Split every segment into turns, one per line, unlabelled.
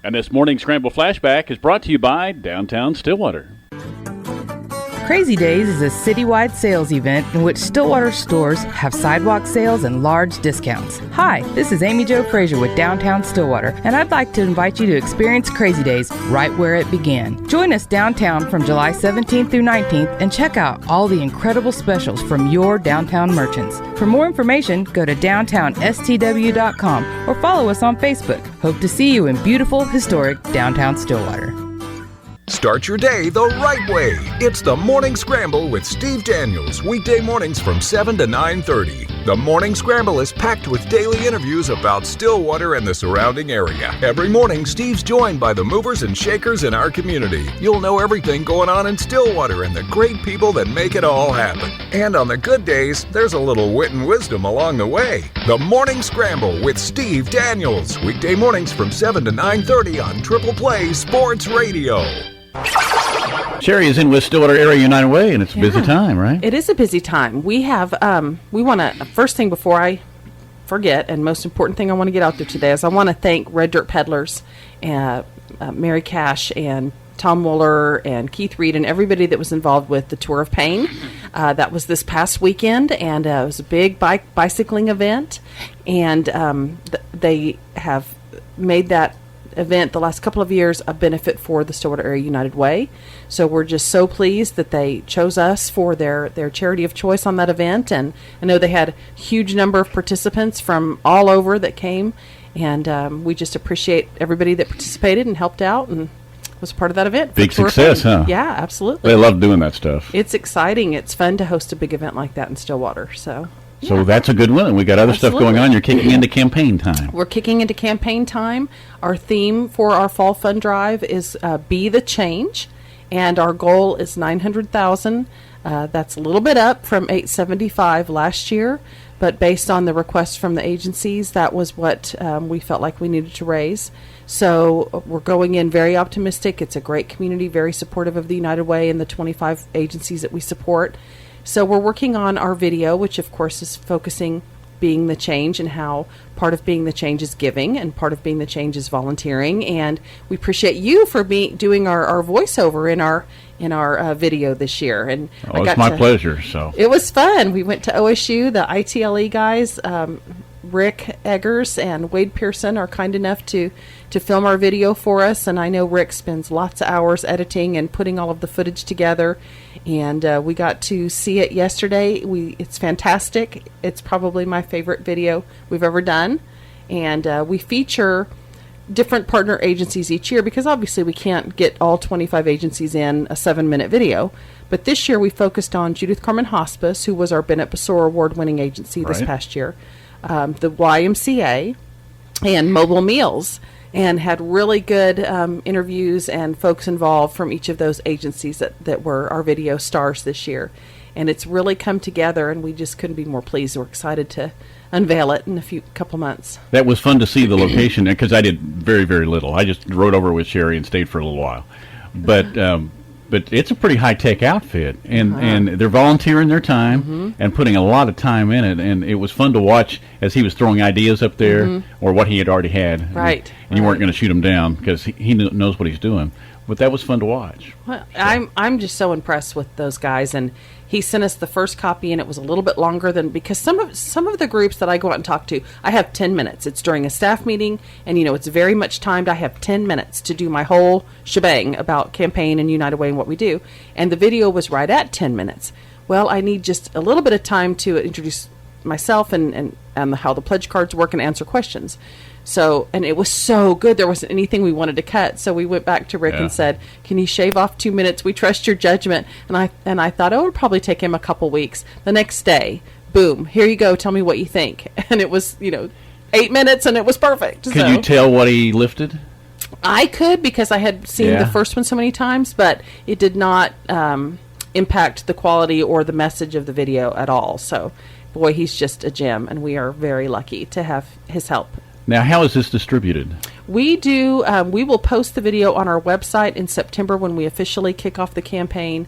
And this morning Scramble Flashback is brought to you by Downtown Stillwater.
Crazy Days is a citywide sales event in which Stillwater stores have sidewalk sales and large discounts. Hi, this is Amy Jo Frazier with Downtown Stillwater, and I'd like to invite you to experience Crazy Days right where it began. Join us downtown from July 17th through 19th and check out all the incredible specials from your downtown merchants. For more information, go to downtownstw.com or follow us on Facebook. Hope to see you in beautiful, historic Downtown Stillwater.
Start your day the right way. It's the Morning Scramble with Steve Daniels, weekday mornings from 7 to 9:30. The Morning Scramble is packed with daily interviews about Stillwater and the surrounding area. Every morning, Steve's joined by the movers and shakers in our community. You'll know everything going on in Stillwater and the great people that make it all happen. And on the good days, there's a little wit and wisdom along the way. The Morning Scramble with Steve Daniels, weekday mornings from 7 to 9:30 on Triple Play Sports Radio.
Sheri is in with Stillwater Area United Way, and it's a busy time, right?
It is a busy time. We have, we want to, first thing before I forget, and most important thing I want to get out there today is I want to thank Red Dirt Peddlers, Mary Cash, and Tom Wooler, and Keith Reed, and everybody that was involved with the Tour of Pain. That was this past weekend, and it was a big bicycling event, and they have made that event the last couple of years a benefit for the Stillwater Area United Way. So we're just so pleased that they chose us for their charity of choice on that event, and I know they had a huge number of participants from all over that came, and we just appreciate everybody that participated and helped out and was part of that event.
Big success, huh?
Yeah, absolutely.
They love doing that stuff.
It's exciting. It's fun to host a big event like that in Stillwater. So
that's a good one. And we got other stuff going on. You're kicking into campaign time.
We're kicking into campaign time. Our theme for our fall fund drive is Be the Change, and our goal is $900,000. That's a little bit up from $875 last year, but based on the request from the agencies, that was what we felt like we needed to raise. So we're going in very optimistic. It's a great community, very supportive of the United Way and the 25 agencies that we support. So we're working on our video, which of course is focusing being the change and how part of being the change is giving and part of being the change is volunteering. And we appreciate you for doing our voiceover in our video this year. And
it's my pleasure. So
it was fun. We went to OSU. The ITLE guys, Rick Eggers and Wade Pearson, are kind enough to film our video for us, and I know Rick spends lots of hours editing and putting all of the footage together, and we got to see it yesterday. It's fantastic. It's probably my favorite video we've ever done, and we feature different partner agencies each year because obviously we can't get all 25 agencies in a 7-minute video. But this year we focused on Judith Carmen Hospice, who was our Bennett Besor award-winning agency this past year, the YMCA, and Mobile Meals, and had really good interviews and folks involved from each of those agencies that were our video stars this year. And it's really come together, and we just couldn't be more pleased. We're excited to unveil it in a couple months.
That was fun to see the location, because I did very, very little. I just rode over with Sheri and stayed for a little while. But it's a pretty high-tech outfit, and they're volunteering their time and putting a lot of time in it, and it was fun to watch as he was throwing ideas up there or what he had already had.
Right.
And you weren't going to shoot him down because he knows what he's doing. But that was fun to watch.
Well, I'm just so impressed with those guys, and he sent us the first copy, and it was a little bit longer than, because some of the groups that I go out and talk to, I have 10 minutes. It's during a staff meeting, and it's very much timed. I have 10 minutes to do my whole shebang about campaign and United Way and what we do, and the video was right at 10 minutes. Well, I need just a little bit of time to introduce myself and how the pledge cards work and answer questions. So, and it was so good, there wasn't anything we wanted to cut. So we went back to Rick and said, "Can you shave off 2 minutes? We trust your judgment." And I thought, it would probably take him a couple weeks. The next day, boom, here you go. Tell me what you think. And it was, 8 minutes, and it was perfect.
Could you tell what he lifted?
I could, because I had seen the first one so many times, but it did not impact the quality or the message of the video at all. So, boy, he's just a gem, and we are very lucky to have his help.
Now, how is this distributed?
We do. We will post the video on our website in September when we officially kick off the campaign.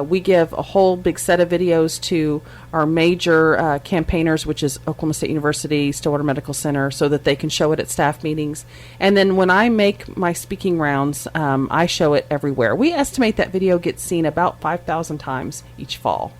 We give a whole big set of videos to our major campaigners, which is Oklahoma State University, Stillwater Medical Center, so that they can show it at staff meetings. And then when I make my speaking rounds, I show it everywhere. We estimate that video gets seen about 5,000 times each fall.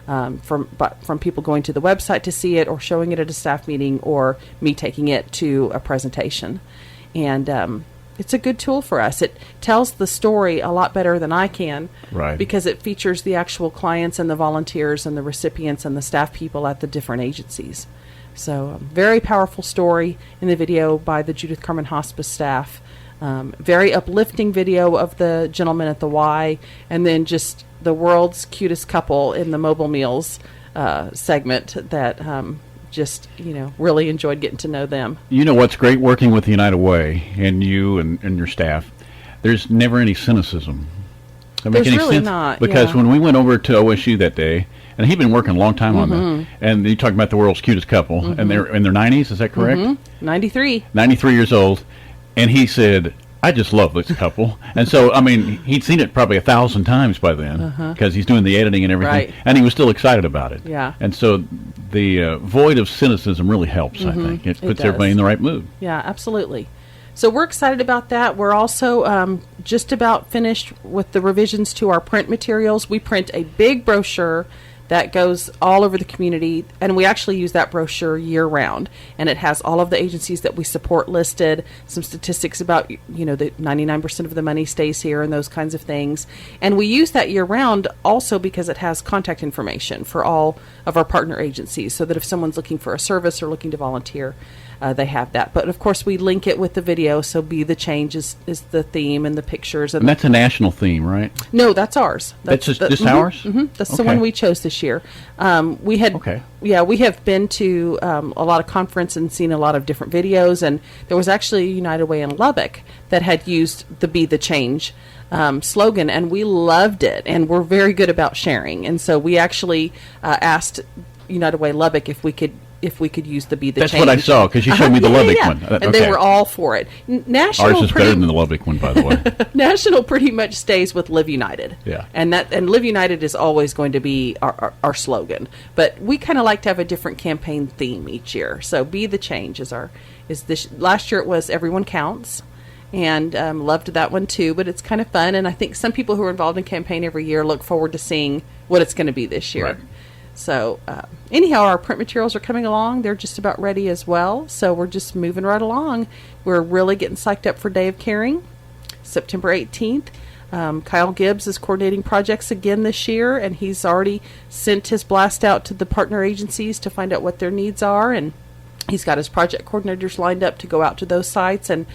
From people going to the website to see it, or showing it at a staff meeting, or me taking it to a presentation. And it's a good tool for us. It tells the story a lot better than I can,
right?
Because it features the actual clients and the volunteers and the recipients and the staff people at the different agencies. So very powerful story in the video by the Judith Carmen Hospice staff. Very uplifting video of the gentleman at the Y, and then just the world's cutest couple in the Mobile Meals segment that just, really enjoyed getting to know them.
You know what's great working with the United Way and you and your staff? There's never any cynicism. Does that make any
really
sense?
not,
Because
yeah.
when we went over to OSU that day, and he'd been working a long time on that, and you talking about the world's cutest couple, and they're in their 90s, is that correct?
93.
93 years old, and he said, I just love this couple. And so, he'd seen it probably 1,000 times by then, because he's doing the editing and everything,
Right.
and he was still excited about it.
Yeah.
And so the void of cynicism really helps, I think. It puts
does.
everybody in the right mood.
Yeah, absolutely. So we're excited about that. We're also just about finished with the revisions to our print materials. We print a big brochure that goes all over the community, and we actually use that brochure year-round. And it has all of the agencies that we support listed, some statistics about, that 99% of the money stays here and those kinds of things. And we use that year-round also because it has contact information for all of our partner agencies, so that if someone's looking for a service or looking to volunteer, they have that. But of course, we link it with the video, so Be the Change is the theme, and the pictures.
And that's a national theme, right?
No, that's ours.
That's just ours?
That's the
Okay.
one we chose this year. We have been to a lot of conference and seen a lot of different videos, and there was actually a United Way in Lubbock that had used the Be the Change slogan, and we loved it, and we're very good about sharing. And so we actually asked United Way Lubbock if we could use the Be the Change.
That's what I saw, because you showed me the Lubbock one.
And they were all for it. National
Ours is better than the Lubbock one, by the way.
National pretty much stays with Live United.
Yeah.
And Live United is always going to be our slogan. But we kind of like to have a different campaign theme each year. So Be the Change is this. Last year it was Everyone Counts. And loved that one too, but it's kind of fun. And I think some people who are involved in campaign every year look forward to seeing what it's going to be this year.
Right.
So anyhow, our print materials are coming along. They're just about ready as well. So we're just moving right along. We're really getting psyched up for Day of Caring, September 18th. Kyle Gibbs is coordinating projects again this year, and he's already sent his blast out to the partner agencies to find out what their needs are. And he's got his project coordinators lined up to go out to those sites. And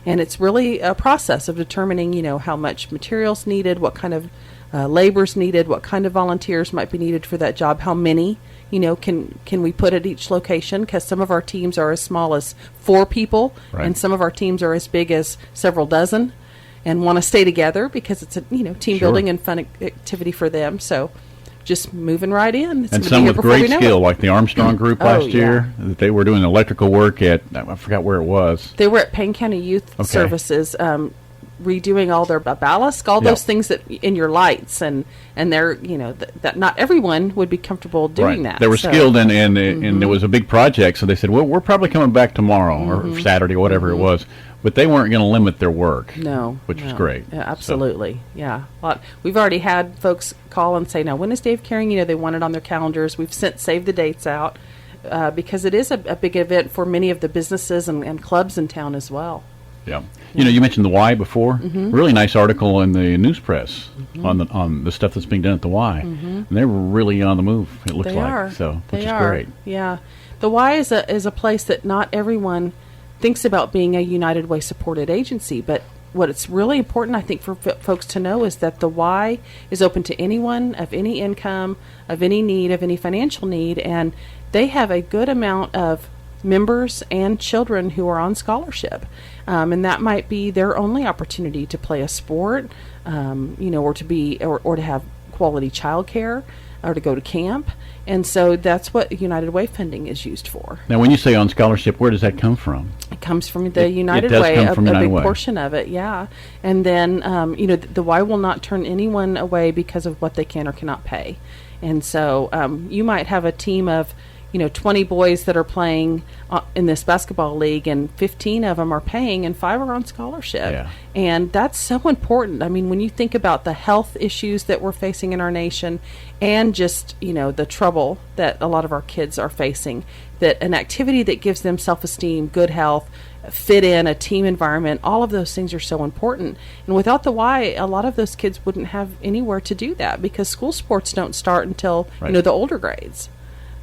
it's really a process of determining, how much materials needed, what kind of labor's needed, what kind of volunteers might be needed for that job, how many, can we put at each location, because some of our teams are as small as 4 people,
right.
and some of our teams are as big as several dozen, and want to stay together because it's a team building and fun activity for them. So just moving right in.
And some with great skill, like the Armstrong group last year, that they were doing electrical work at, I forgot where it was.
They were at Payne County Youth Services, redoing all their ballast, all those things that in your lights, and they're that not everyone would be comfortable doing that.
They were skilled, and there was a big project, so they said, well, we're probably coming back tomorrow or Saturday or whatever it was, but they weren't going to limit their work.
Which
was great.
Yeah, absolutely. So. Yeah, we've already had folks call and say, now when is Dave Caring? They want it on their calendars. We've saved the dates out because it is a big event for many of the businesses and clubs in town as well.
Yeah. You mentioned the Y before. Really nice article in the news press on the stuff that's being done at the Y. And they're really on the move, it looks
they
like.
Are.
So, which
they
is
are.
great.
Yeah. The Y is a place that not everyone thinks about being a United Way supported agency, but what it's really important, I think, for folks to know is that the Y is open to anyone of any income, of any need, of any financial need, and they have a good amount of members and children who are on scholarship, and that might be their only opportunity to play a sport, or to have quality childcare. or to go to camp. And so that's what United Way funding is used for.
Now, when you say on scholarship, where does that come from?
It comes from the United
does
Way,
come from
a
United
big
Way.
portion of it, yeah. And then, the Y will not turn anyone away because of what they can or cannot pay. And so you might have a team of 20 boys that are playing in this basketball league, and 15 of them are paying and 5 are on scholarship.
Yeah.
And that's so important. I mean, when you think about the health issues that we're facing in our nation and just, the trouble that a lot of our kids are facing, that an activity that gives them self-esteem, good health, fit in, a team environment, all of those things are so important. And without the Y, a lot of those kids wouldn't have anywhere to do that because school sports don't start until,
Right.
the older grades.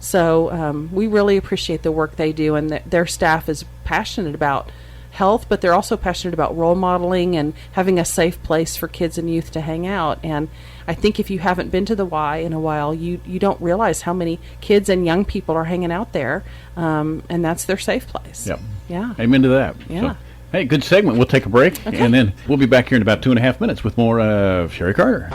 So we really appreciate the work they do, and their staff is passionate about health, but they're also passionate about role modeling and having a safe place for kids and youth to hang out. And I think if you haven't been to the Y in a while, you don't realize how many kids and young people are hanging out there, and that's their safe place.
Yep.
Yeah.
Amen to that.
Yeah.
So, hey, good segment. We'll take a break,
Okay.
and then we'll be back here in about 2.5 minutes with more of Sheri Carter.